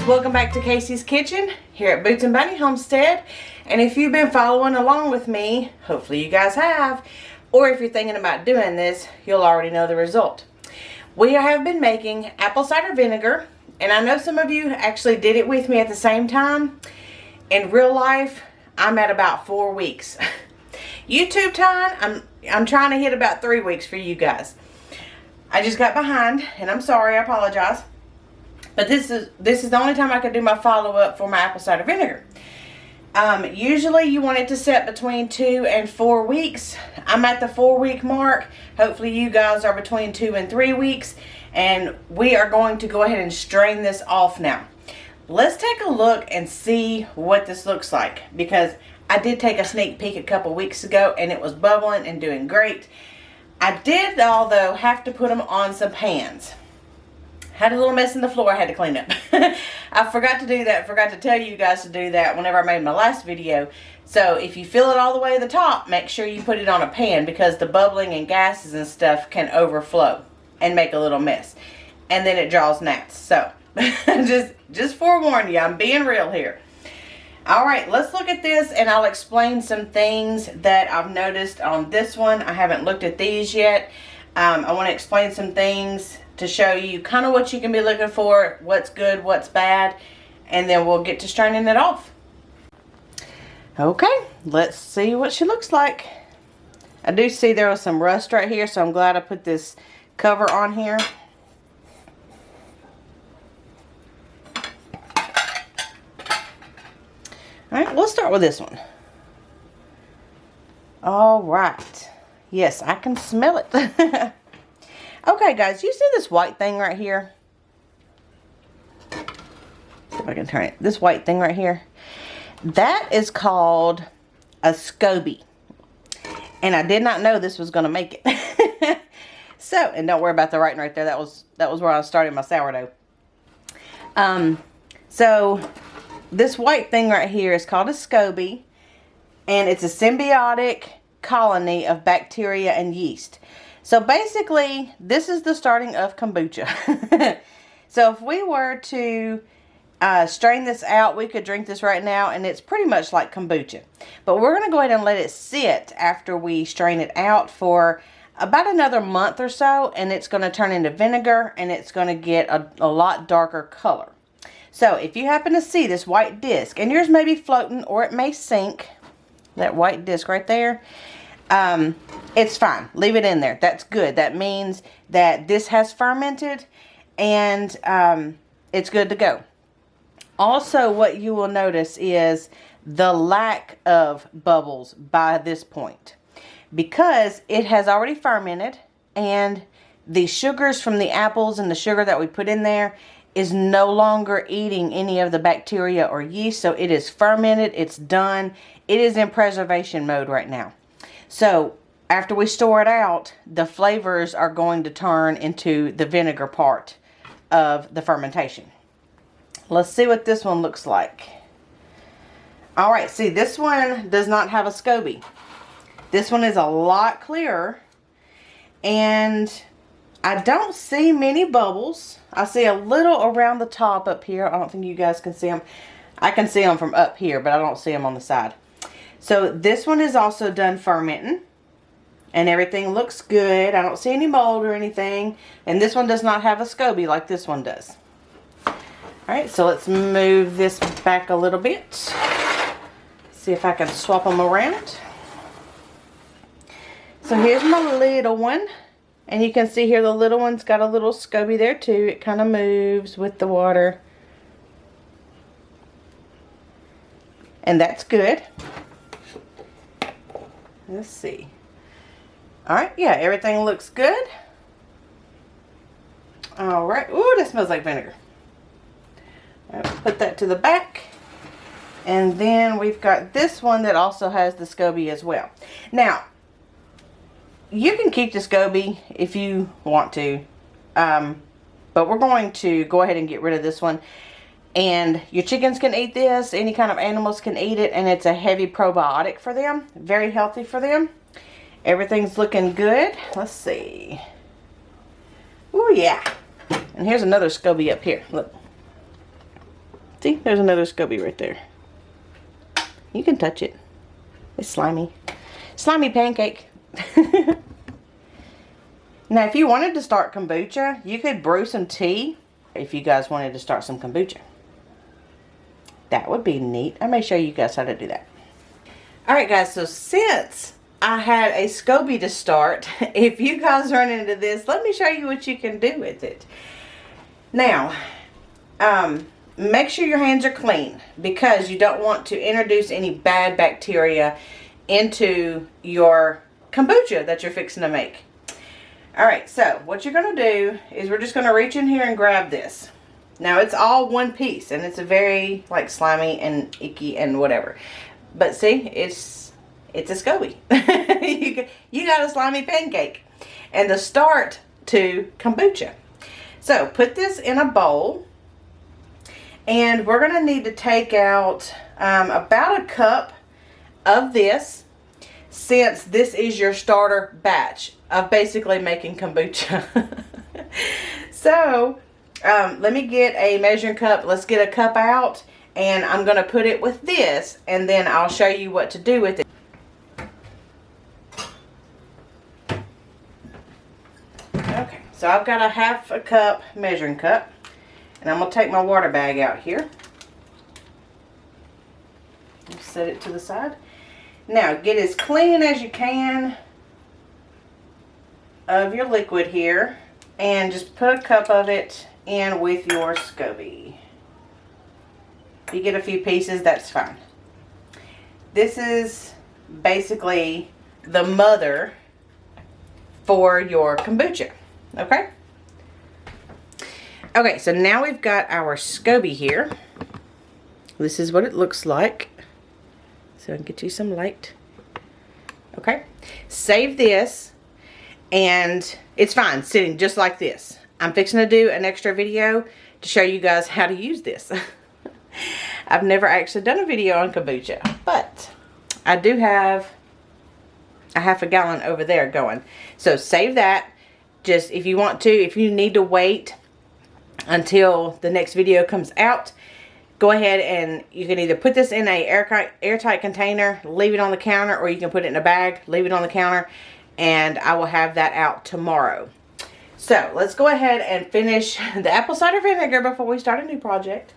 welcome back to Casey's Kitchen here at Boots and Bunny Homestead. And if you've been following along with me, hopefully you guys have, or if you're thinking about doing this, you'll already know the result. We have been making apple cider vinegar, and I know some of you actually did it with me at the same time. In real life, I'm at about 4 weeks. YouTube time, I'm trying to hit about 3 weeks for you guys. I just got behind, and I'm sorry, I apologize. But this is the only time I could do my follow-up for my apple cider vinegar. Usually you want it to set between 2 and 4 weeks. I'm at the 4-week mark. Hopefully you guys are between 2 and 3 weeks. And we are going to go ahead and strain this off now. Let's take a look and see what this looks like. Because I did take a sneak peek a couple weeks ago and it was bubbling and doing great. I did, although, have to put them on some pans. Had a little mess in the floor I had to clean up. I forgot to do that. Forgot to tell you guys to do that whenever I made my last video. So if you fill it all the way to the top, make sure you put it on a pan because the bubbling and gases and stuff can overflow and make a little mess. And then it draws gnats. So just forewarn you, I'm being real here. Alright, let's look at this and I'll explain some things that I've noticed on this one. I haven't looked at these yet. I want to explain some things to show you kind of what you can be looking for, what's good, what's bad, and then we'll get to straining it off. Okay, let's see what she looks like. I do see there was some rust right here, so I'm glad I put this cover on here. Alright, we'll start with this one. Alright. Yes, I can smell it. Okay, guys, you see this white thing right here? See if I can turn it. This white thing right here. That is called a SCOBY. And I did not know this was going to make it. So, and don't worry about the writing right there. That was where I started my sourdough. So, this white thing right here is called a SCOBY. And it's a symbiotic colony of bacteria and yeast. So basically, this is the starting of kombucha. So if we were to strain this out, we could drink this right now, and it's pretty much like kombucha. But we're going to go ahead and let it sit after we strain it out for about another month or so, and it's going to turn into vinegar, and it's going to get a lot darker color. So if you happen to see this white disc, and yours may be floating or it may sink, that white disc right there, it's fine. Leave it in there. That's good. That means that this has fermented and it's good to go. Also, what you will notice is the lack of bubbles by this point because it has already fermented and the sugars from the apples and the sugar that we put in there is no longer eating any of the bacteria or yeast. So it is fermented. It's done. It is in preservation mode right now. So after we store it out, the flavors are going to turn into the vinegar part of the fermentation. Let's see what this one looks like. Alright, see, this one does not have a SCOBY. This one is a lot clearer. And I don't see many bubbles. I see a little around the top up here. I don't think you guys can see them. I can see them from up here, but I don't see them on the side. So this one is also done fermenting. And everything looks good. I don't see any mold or anything. And this one does not have a SCOBY like this one does. Alright, so let's move this back a little bit. See if I can swap them around. So here's my little one. And you can see here the little one's got a little SCOBY there too. It kind of moves with the water. And that's good. Let's see. Alright, yeah, everything looks good. Alright, ooh, that smells like vinegar. Right, put that to the back. And then we've got this one that also has the SCOBY as well. Now, you can keep the SCOBY if you want to. But we're going to go ahead and get rid of this one. And your chickens can eat this. Any kind of animals can eat it. And it's a heavy probiotic for them. Very healthy for them. Everything's looking good. Let's see. Oh yeah. And here's another SCOBY up here. Look. See, there's another SCOBY right there. You can touch it. It's slimy. Slimy pancake. Now, if you wanted to start kombucha, you could brew some tea if you guys wanted to start some kombucha. That would be neat. I may show you guys how to do that. Alright guys, so since I had a SCOBY to start, if you guys run into this, let me show you what you can do with it. Now, make sure your hands are clean because you don't want to introduce any bad bacteria into your kombucha that you're fixing to make. Alright, so what you're going to do is we're just going to reach in here and grab this. Now it's all one piece and it's a very like slimy and icky and whatever. But see, it's a SCOBY. you got a slimy pancake. And the start to kombucha. So put this in a bowl. And we're going to need to take out about a cup of this, since this is your starter batch of basically making kombucha. So, let me get a measuring cup. Let's get a cup out, and I'm going to put it with this, and then I'll show you what to do with it. Okay, so I've got a half a cup measuring cup. And I'm going to take my water bag out here. Set it to the side. Now, get as clean as you can of your liquid here. And just put a cup of it in with your SCOBY. If you get a few pieces, that's fine. This is basically the mother for your kombucha. Okay? Okay, so now we've got our SCOBY here. This is what it looks like. So I can get you some light. Okay, save this, and it's fine sitting just like this. I'm fixing to do an extra video to show you guys how to use this. I've never actually done a video on kombucha, but I do have a half a gallon over there going. So save that. Just if you want to, if you need to wait until the next video comes out, go ahead and you can either put this in a airtight container, leave it on the counter, or you can put it in a bag, leave it on the counter, and I will have that out tomorrow. So let's go ahead and finish the apple cider vinegar before we start a new project.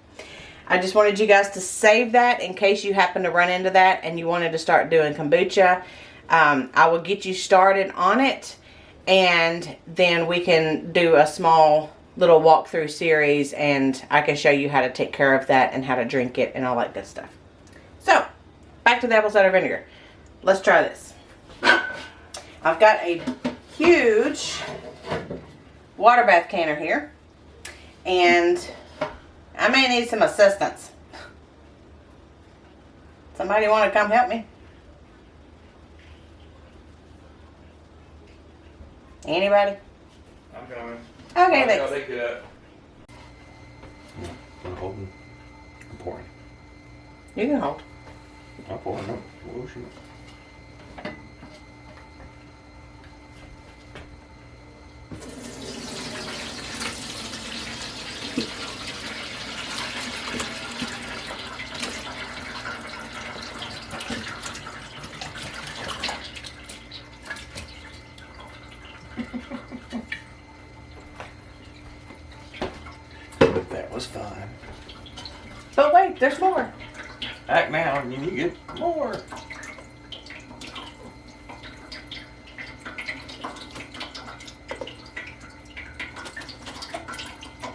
I just wanted you guys to save that in case you happen to run into that and you wanted to start doing kombucha. I will get you started on it, and then we can do a small little walkthrough series, and I can show you how to take care of that and how to drink it and all that good stuff. So, back to the apple cider vinegar. Let's try this. I've got a huge water bath canner here, and I may need some assistance. Somebody want to come help me? Anybody? I'm coming. Okay, thanks. I'll take it up. I'm holding. I'm pouring. You can hold. I'm pouring. No. Oh, shoot. That was fine. But wait, there's more. Act now, you need to get more.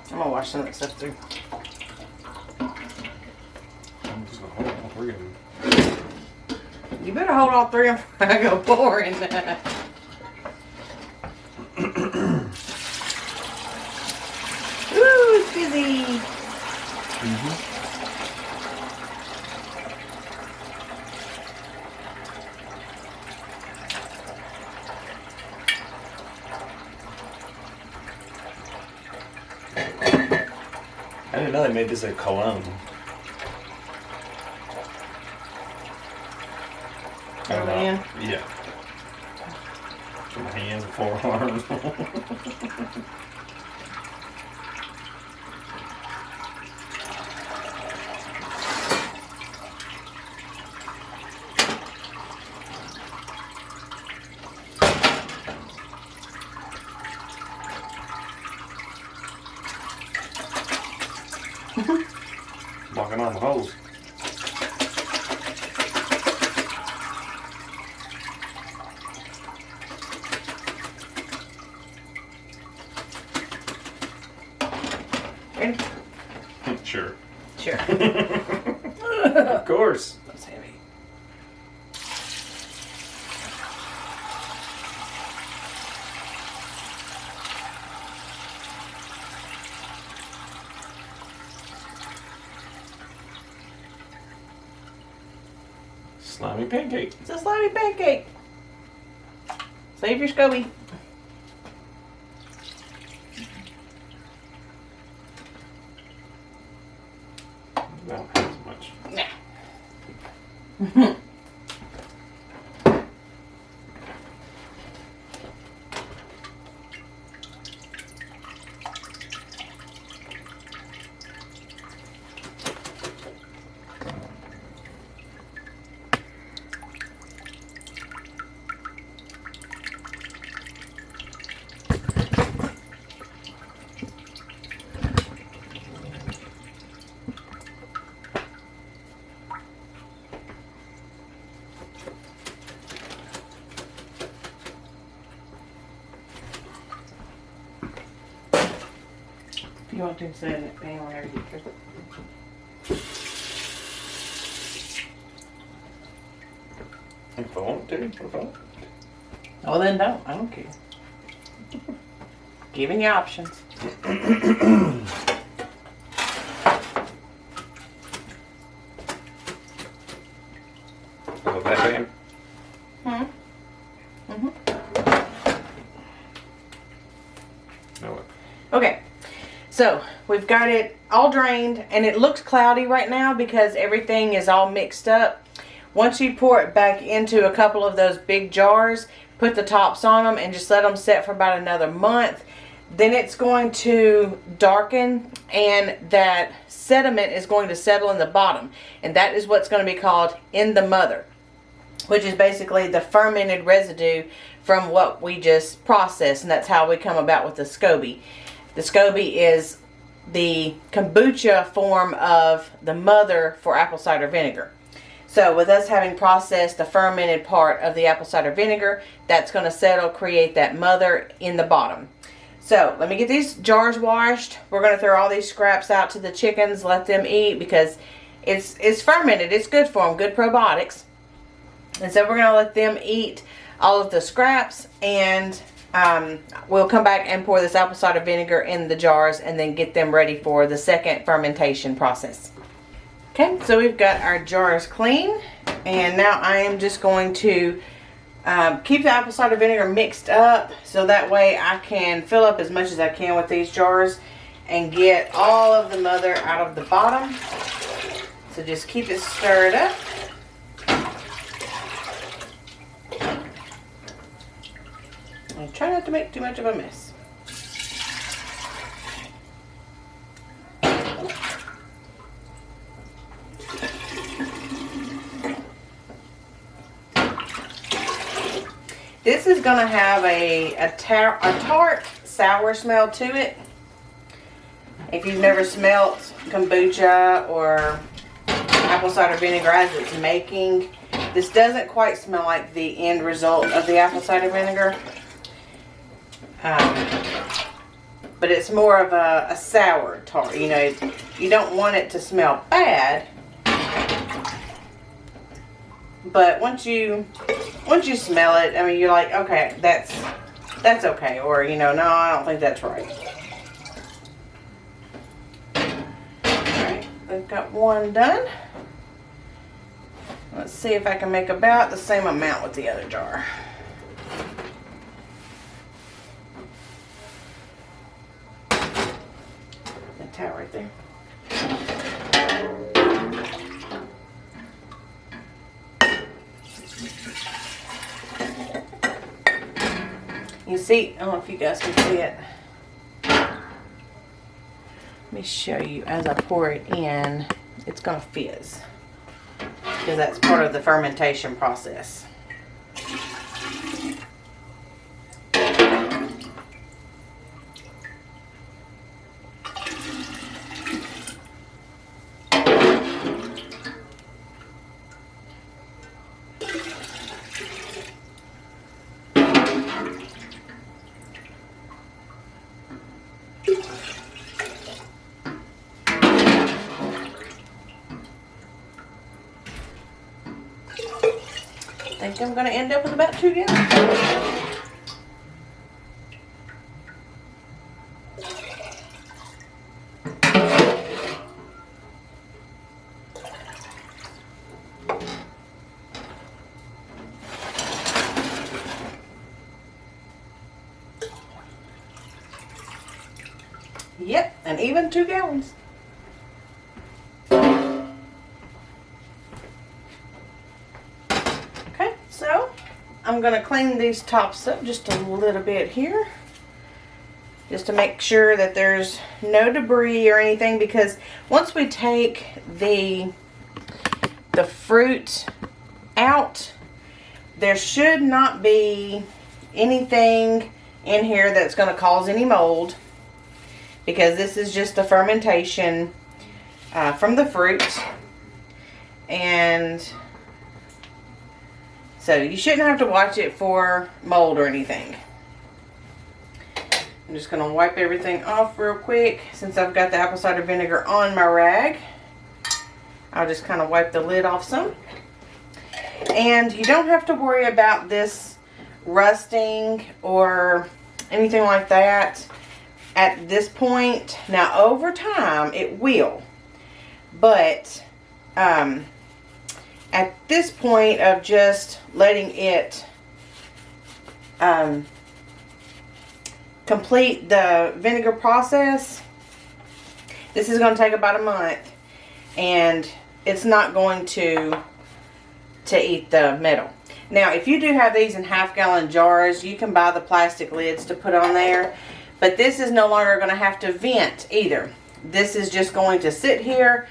I'm gonna wash some of that stuff through. I'm just gonna hold all three of them. You better hold all three of them before I go pouring. Ooh, it's busy. I didn't know they made this a cologne. Oh, man. Yeah. My hands and forearms. hose. Ready? Sure. Sure. Of course. That's heavy. Slimy pancake. It's a slimy pancake. Save your SCOBY. Not as much. Nah. If you want to set it pan whenever you cook it. If I want to, if I want. Oh, then don't. I don't care. Giving you options. Oh, that pan? No. Okay, so we've got it all drained and it looks cloudy right now because everything is all mixed up. Once you pour it back into a couple of those big jars, put the tops on them and just let them set for about another month, then it's going to darken and that sediment is going to settle in the bottom, and that is what's going to be called in the mother, which is basically the fermented residue from what we just processed, and that's how we come about with the SCOBY. The SCOBY is the kombucha form of the mother for apple cider vinegar. So with us having processed the fermented part of the apple cider vinegar, that's going to settle, create that mother in the bottom. So let me get these jars washed. We're going to throw all these scraps out to the chickens, let them eat, because it's fermented. It's good for them, good probiotics. And so we're going to let them eat all of the scraps, and we'll come back and pour this apple cider vinegar in the jars and then get them ready for the second fermentation process. Okay, so we've got our jars clean, and now I am just going to keep the apple cider vinegar mixed up so that way I can fill up as much as I can with these jars and get all of the mother out of the bottom. So just keep it stirred up. And try not to make too much of a mess. This is going to have a tart, sour smell to it. If you've never smelt kombucha or apple cider vinegar as it's making, this doesn't quite smell like the end result of the apple cider vinegar. But it's more of a sour tart. You know, you don't want it to smell bad. But once you smell it, I mean, you're like, okay, that's okay. Or, you know, no, I don't think that's right. Alright, we've got one done. Let's see if I can make about the same amount with the other jar. The towel right there. You see, I don't know if you guys can see it. Let me show you. As I pour it in, it's going to fizz, because that's part of the fermentation process. think I'm going to end up with about 2 gallons. Yep, and even 2 gallons. Okay, so I'm going to clean these tops up just a little bit here. Just to make sure that there's no debris or anything, because once we take the fruit out, there should not be anything in here that's going to cause any mold, because this is just the fermentation from the fruit. And so you shouldn't have to watch it for mold or anything. I'm just going to wipe everything off real quick. Since I've got the apple cider vinegar on my rag, I'll just kind of wipe the lid off some. And you don't have to worry about this rusting or anything like that at this point. Now over time it will, but at this point of just letting it complete the vinegar process, this is going to take about a month, and it's not going to eat the metal. Now if you do have these in half-gallon jars, you can buy the plastic lids to put on there, but this is no longer going to have to vent either. This is just going to sit here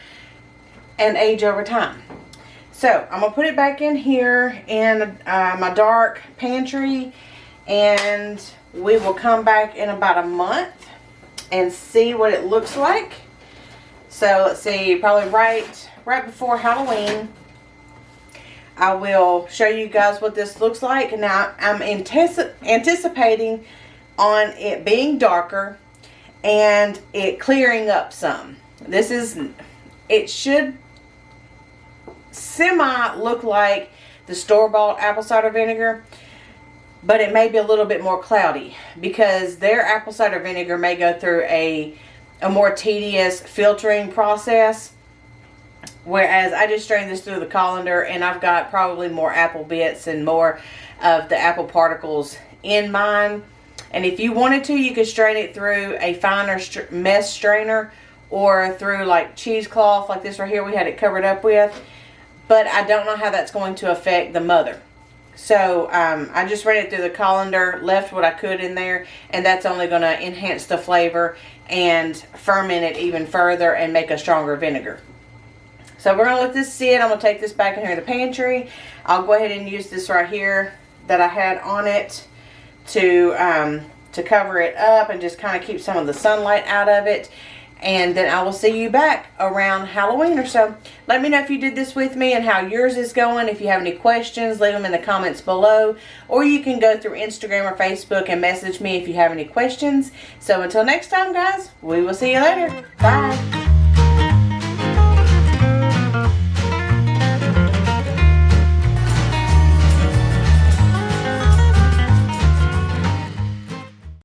and age over time. So I'm going to put it back in here in my dark pantry, and we will come back in about a month and see what it looks like. So let's see, probably right before Halloween, I will show you guys what this looks like. Now I'm anticipating on it being darker and it clearing up some. It should semi look like the store-bought apple cider vinegar, but it may be a little bit more cloudy because their apple cider vinegar may go through a more tedious filtering process, whereas I just strained this through the colander and I've got probably more apple bits and more of the apple particles in mine. And if you wanted to, you could strain it through a finer mesh strainer or through like cheesecloth like this right here we had it covered up with. But I don't know how that's going to affect the mother. So I just ran it through the colander, left what I could in there, and that's only going to enhance the flavor and ferment it even further and make a stronger vinegar. So we're going to let this sit. I'm going to take this back in here in the pantry. I'll go ahead and use this right here that I had on it to cover it up and just kind of keep some of the sunlight out of it. And then I will see you back around Halloween or so. Let me know if you did this with me and how yours is going. If you have any questions, leave them in the comments below. Or you can go through Instagram or Facebook and message me if you have any questions. So until next time, guys, we will see you later. Bye.